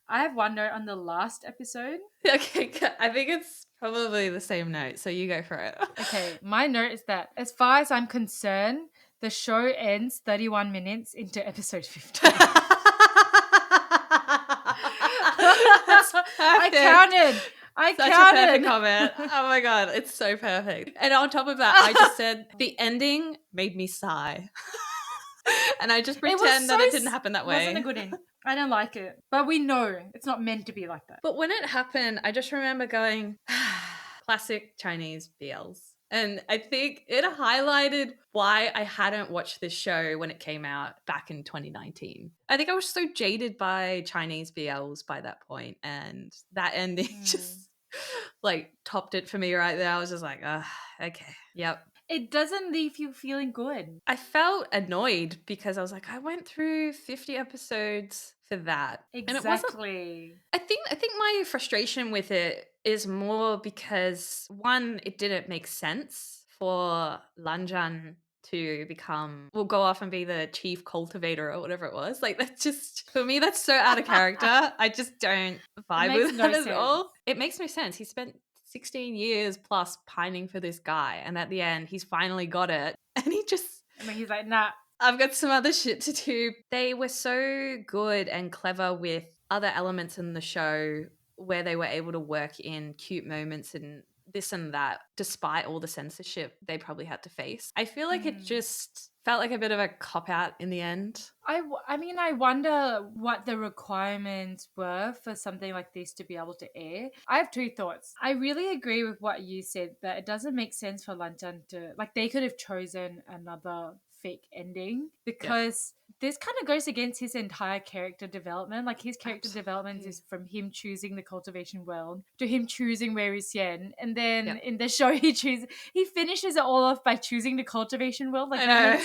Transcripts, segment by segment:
I have one note on the last episode. Okay, I think it's probably the same note, so you go for it. Okay, my note is that as far as I'm concerned, the show ends 31 minutes into episode 15. That's I perfect. counted. I Such a perfect counted. comment. Oh my god, it's so perfect. And on top of that, I just said the ending made me sigh. And I just It was pretend so. that it didn't happen that It wasn't a way. good ending. I don't like it, but we know it's not meant to be like that. But when it happened, I just remember going, classic Chinese BLs. And I think it highlighted why I hadn't watched this show when it came out back in 2019. I think I was so jaded by Chinese BLs by that point, and that ending just like topped it for me right there. I was just like, okay, yep. It doesn't leave you feeling good. I felt annoyed because I was like, I went through 50 episodes for that. And it wasn't. Exactly. I think my frustration with it is more because one, it didn't make sense for Lanjan to go off and be the chief cultivator or whatever it was. Like that's just for me, that's so out of character. I just don't It vibe makes with no that at sense. all. It makes no sense. He spent 16 years plus pining for this guy, and at the end, he's finally got it, and he just And then he's like, nah. I've got some other shit to do. They were so good and clever with other elements in the show where they were able to work in cute moments and this and that, despite all the censorship they probably had to face. I feel like it just felt like a bit of a cop out in the end. I mean, I wonder what the requirements were for something like this to be able to air. I have two thoughts. I really agree with what you said that it doesn't make sense for Lantan to, like, they could have chosen another fake ending because this kind of goes against his entire character development. Like, his character development is from him choosing the cultivation world to him choosing where he's Yen. And then in the show, he finishes it all off by choosing the cultivation world. Like, I that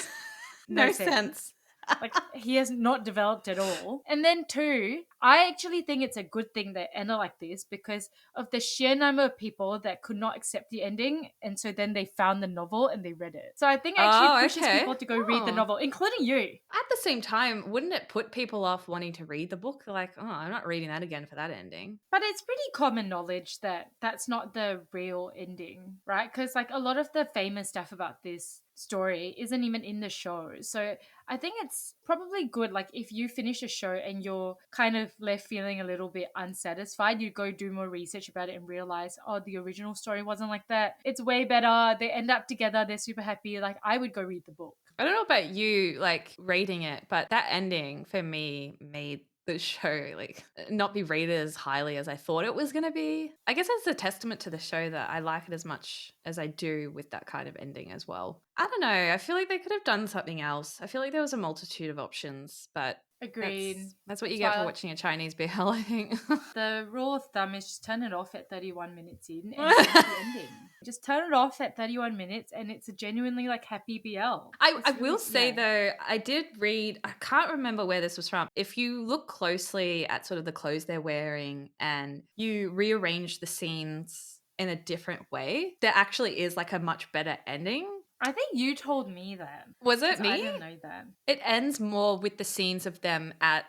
know. makes no sense. Like, he has not developed at all. And then two, I actually think it's a good thing they end it like this because of the sheer number of people that could not accept the ending, and so then they found the novel and they read it. So I think it actually pushes people to go read the novel, including you. At the same time, wouldn't it put people off wanting to read the book? Like, oh, I'm not reading that again for that ending. But it's pretty common knowledge that that's not the real ending, right? Because like a lot of the famous stuff about this story isn't even in the show. So I think it's probably good. Like if you finish a show and you're kind of left feeling a little bit unsatisfied, you go do more research about it and realize, oh, the original story wasn't like that. It's way better. They end up together. They're super happy. Like I would go read the book. I don't know about you, like rating it, but that ending for me made the show like not be rated as highly as I thought it was going to be. I guess it's a testament to the show that I like it as much as I do with that kind of ending as well. I don't know. I feel like they could have done something else. I feel like there was a multitude of options, but Agreed. that's what you So get for watching a Chinese BL, I think. the rule of thumb is just turn it off at 31 minutes in and finish the ending. Just turn it off at 31 minutes and it's a genuinely like happy BL. I will say though, I did read, I can't remember where this was from. If you look closely at sort of the clothes they're wearing and you rearrange the scenes in a different way, there actually is like a much better ending. I think you told me that. Was it 'Cause me? I didn't know that. It ends more with the scenes of them at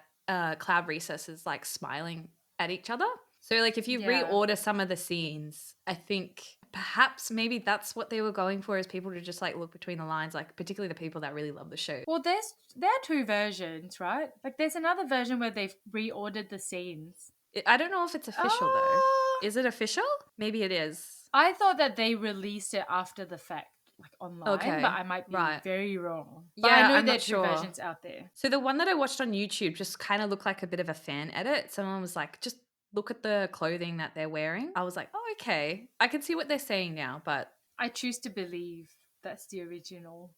cloud recesses, like smiling at each other. So, like, if you reorder some of the scenes, I think perhaps maybe that's what they were going for, is people to just like look between the lines, like particularly the people that really love the show. Well, there are two versions, right? Like, there's another version where they've reordered the scenes. I don't know if it's official though. Is it official? Maybe it is. I thought that they released it after the fact, like online, but I might be very wrong. But Yeah, I know I'm there are not two sure. versions out there. So the one that I watched on YouTube just kind of looked like a bit of a fan edit. Someone was like, just look at the clothing that they're wearing. I was like, oh, okay. I can see what they're saying now, but I choose to believe that's the original.